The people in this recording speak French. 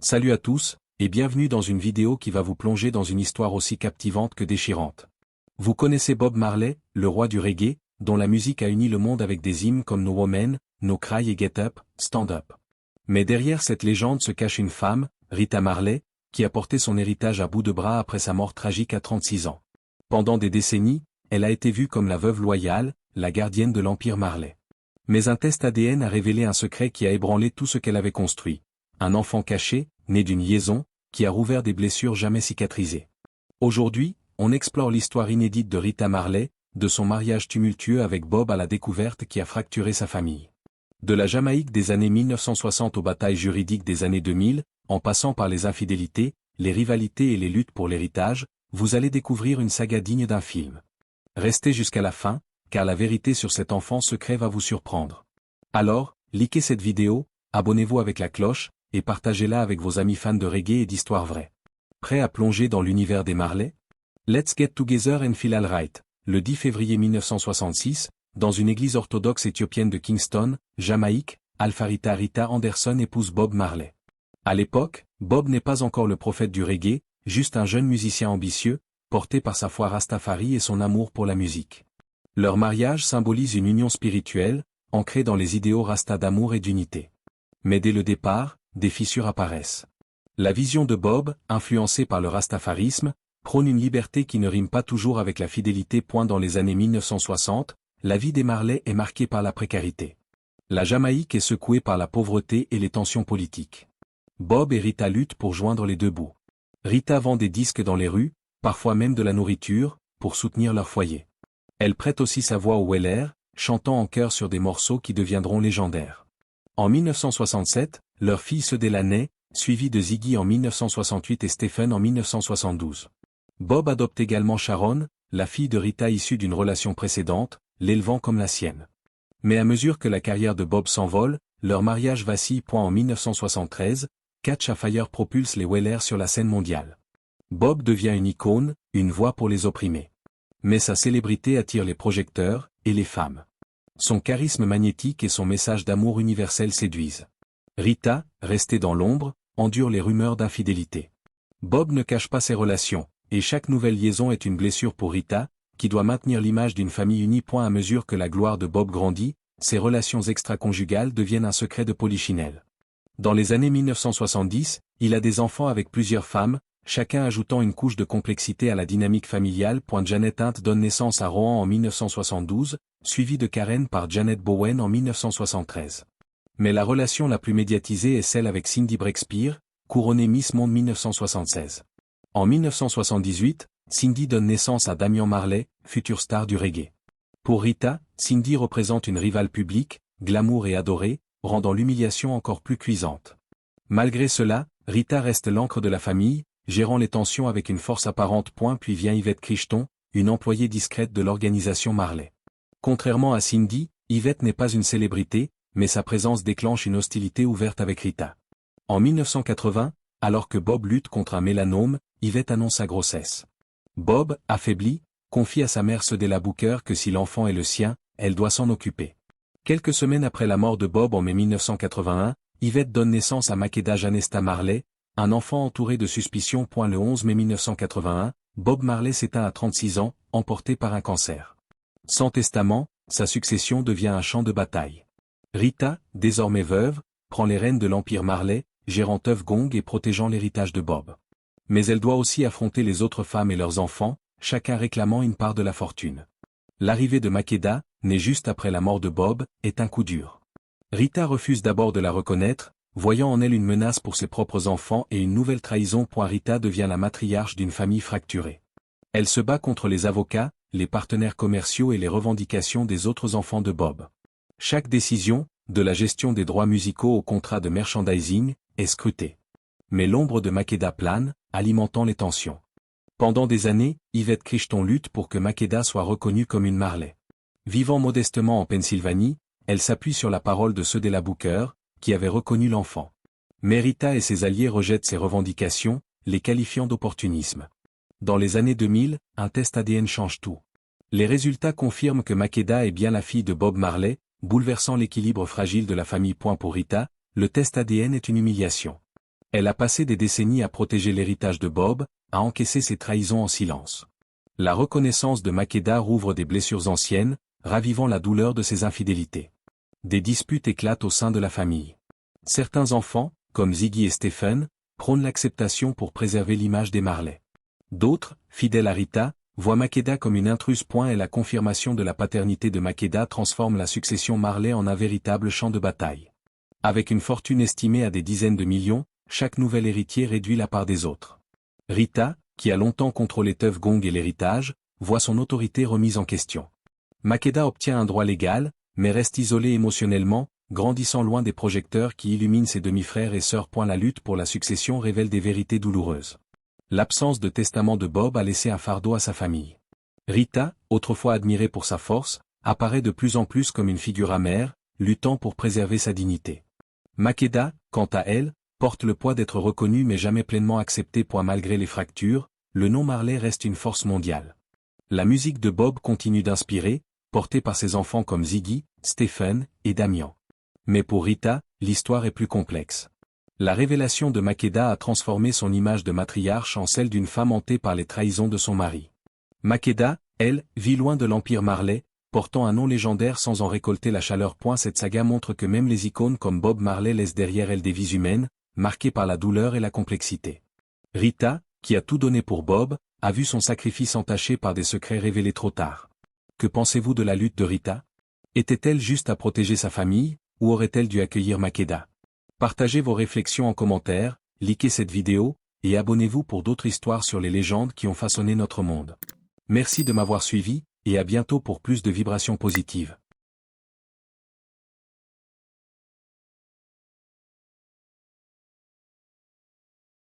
Salut à tous, et bienvenue dans une vidéo qui va vous plonger dans une histoire aussi captivante que déchirante. Vous connaissez Bob Marley, le roi du reggae, dont la musique a uni le monde avec des hymnes comme No Woman, No Cry et Get Up, Stand Up. Mais derrière cette légende se cache une femme, Rita Marley, qui a porté son héritage à bout de bras après sa mort tragique à 36 ans. Pendant des décennies, elle a été vue comme la veuve loyale, la gardienne de l'Empire Marley. Mais un test ADN a révélé un secret qui a ébranlé tout ce qu'elle avait construit. Un enfant caché, né d'une liaison, qui a rouvert des blessures jamais cicatrisées. Aujourd'hui, on explore l'histoire inédite de Rita Marley, de son mariage tumultueux avec Bob à la découverte qui a fracturé sa famille. De la Jamaïque des années 1960 aux batailles juridiques des années 2000, en passant par les infidélités, les rivalités et les luttes pour l'héritage, vous allez découvrir une saga digne d'un film. Restez jusqu'à la fin, car la vérité sur cet enfant secret va vous surprendre. Alors, likez cette vidéo, abonnez-vous avec la cloche, et partagez-la avec vos amis fans de reggae et d'histoires vraies. Prêts à plonger dans l'univers des Marley? Let's get together and feel alright. Le 10 février 1966, dans une église orthodoxe éthiopienne de Kingston, Jamaïque, Alpha Rita Anderson épouse Bob Marley. À l'époque, Bob n'est pas encore le prophète du reggae, juste un jeune musicien ambitieux, porté par sa foi Rastafari et son amour pour la musique. Leur mariage symbolise une union spirituelle, ancrée dans les idéaux Rasta d'amour et d'unité. Mais dès le départ, des fissures apparaissent. La vision de Bob, influencée par le rastafarisme, prône une liberté qui ne rime pas toujours avec la fidélité. Dans les années 1960, la vie des Marley est marquée par la précarité. La Jamaïque est secouée par la pauvreté et les tensions politiques. Bob et Rita luttent pour joindre les deux bouts. Rita vend des disques dans les rues, parfois même de la nourriture, pour soutenir leur foyer. Elle prête aussi sa voix aux Weller, chantant en chœur sur des morceaux qui deviendront légendaires. En 1967, leur fille Cedella naît, suivie de Ziggy en 1968 et Stephen en 1972. Bob adopte également Sharon, la fille de Rita issue d'une relation précédente, l'élevant comme la sienne. Mais à mesure que la carrière de Bob s'envole, leur mariage vacille. En 1973, Catch a Fire propulse les Weller sur la scène mondiale. Bob devient une icône, une voix pour les opprimés. Mais sa célébrité attire les projecteurs, et les femmes. Son charisme magnétique et son message d'amour universel séduisent. Rita, restée dans l'ombre, endure les rumeurs d'infidélité. Bob ne cache pas ses relations, et chaque nouvelle liaison est une blessure pour Rita, qui doit maintenir l'image d'une famille unie. À mesure que la gloire de Bob grandit, ses relations extra-conjugales deviennent un secret de polichinelle. Dans les années 1970, il a des enfants avec plusieurs femmes, chacun ajoutant une couche de complexité à la dynamique familiale. Janet Hunt donne naissance à Rohan en 1972, suivi de Karen par Janet Bowen en 1973. Mais la relation la plus médiatisée est celle avec Cindy Breakspear, couronnée Miss Monde 1976. En 1978, Cindy donne naissance à Damian Marley, future star du reggae. Pour Rita, Cindy représente une rivale publique, glamour et adorée, rendant l'humiliation encore plus cuisante. Malgré cela, Rita reste l'encre de la famille, gérant les tensions avec une force apparente. Puis vient Yvette Crichton, une employée discrète de l'organisation Marley. Contrairement à Cindy, Yvette n'est pas une célébrité, mais sa présence déclenche une hostilité ouverte avec Rita. En 1980, alors que Bob lutte contre un mélanome, Yvette annonce sa grossesse. Bob, affaibli, confie à sa mère Cedella Booker que si l'enfant est le sien, elle doit s'en occuper. Quelques semaines après la mort de Bob en mai 1981, Yvette donne naissance à Makeda Janesta Marley, un enfant entouré de suspicions. Le 11 mai 1981, Bob Marley s'éteint à 36 ans, emporté par un cancer. Sans testament, sa succession devient un champ de bataille. Rita, désormais veuve, prend les rênes de l'Empire Marley, gérant Tuff Gong et protégeant l'héritage de Bob. Mais elle doit aussi affronter les autres femmes et leurs enfants, chacun réclamant une part de la fortune. L'arrivée de Makeda, née juste après la mort de Bob, est un coup dur. Rita refuse d'abord de la reconnaître, voyant en elle une menace pour ses propres enfants et une nouvelle trahison. Rita devient la matriarche d'une famille fracturée. Elle se bat contre les avocats, les partenaires commerciaux et les revendications des autres enfants de Bob. Chaque décision, de la gestion des droits musicaux au contrat de merchandising, est scrutée. Mais l'ombre de Makeda plane, alimentant les tensions. Pendant des années, Yvette Crichton lutte pour que Makeda soit reconnue comme une Marley. Vivant modestement en Pennsylvanie, elle s'appuie sur la parole de Cedella Booker, qui avait reconnu l'enfant. Mais Rita et ses alliés rejettent ces revendications, les qualifiant d'opportunisme. Dans les années 2000, un test ADN change tout. Les résultats confirment que Makeda est bien la fille de Bob Marley, bouleversant l'équilibre fragile de la famille. Pour Rita, le test ADN est une humiliation. Elle a passé des décennies à protéger l'héritage de Bob, à encaisser ses trahisons en silence. La reconnaissance de Makeda rouvre des blessures anciennes, ravivant la douleur de ses infidélités. Des disputes éclatent au sein de la famille. Certains enfants, comme Ziggy et Stephen, prônent l'acceptation pour préserver l'image des Marley. D'autres, fidèles à Rita, voient Makeda comme une intruse. Et la confirmation de la paternité de Makeda transforme la succession Marley en un véritable champ de bataille. Avec une fortune estimée à des dizaines de millions, chaque nouvel héritier réduit la part des autres. Rita, qui a longtemps contrôlé Tuff Gong et l'héritage, voit son autorité remise en question. Makeda obtient un droit légal, mais reste isolé émotionnellement, grandissant loin des projecteurs qui illuminent ses demi-frères et sœurs. La lutte pour la succession révèle des vérités douloureuses. L'absence de testament de Bob a laissé un fardeau à sa famille. Rita, autrefois admirée pour sa force, apparaît de plus en plus comme une figure amère, luttant pour préserver sa dignité. Makeda, quant à elle, porte le poids d'être reconnue mais jamais pleinement acceptée. Malgré les fractures, le nom Marley reste une force mondiale. La musique de Bob continue d'inspirer, portée par ses enfants comme Ziggy, Stephen et Damian. Mais pour Rita, l'histoire est plus complexe. La révélation de Makeda a transformé son image de matriarche en celle d'une femme hantée par les trahisons de son mari. Makeda, elle, vit loin de l'empire Marley, portant un nom légendaire sans en récolter la chaleur. Cette saga montre que même les icônes comme Bob Marley laissent derrière elles des vies humaines, marquées par la douleur et la complexité. Rita, qui a tout donné pour Bob, a vu son sacrifice entaché par des secrets révélés trop tard. Que pensez-vous de la lutte de Rita? Était-elle juste à protéger sa famille, ou aurait-elle dû accueillir Makeda? Partagez vos réflexions en commentaire, likez cette vidéo, et abonnez-vous pour d'autres histoires sur les légendes qui ont façonné notre monde. Merci de m'avoir suivi, et à bientôt pour plus de vibrations positives.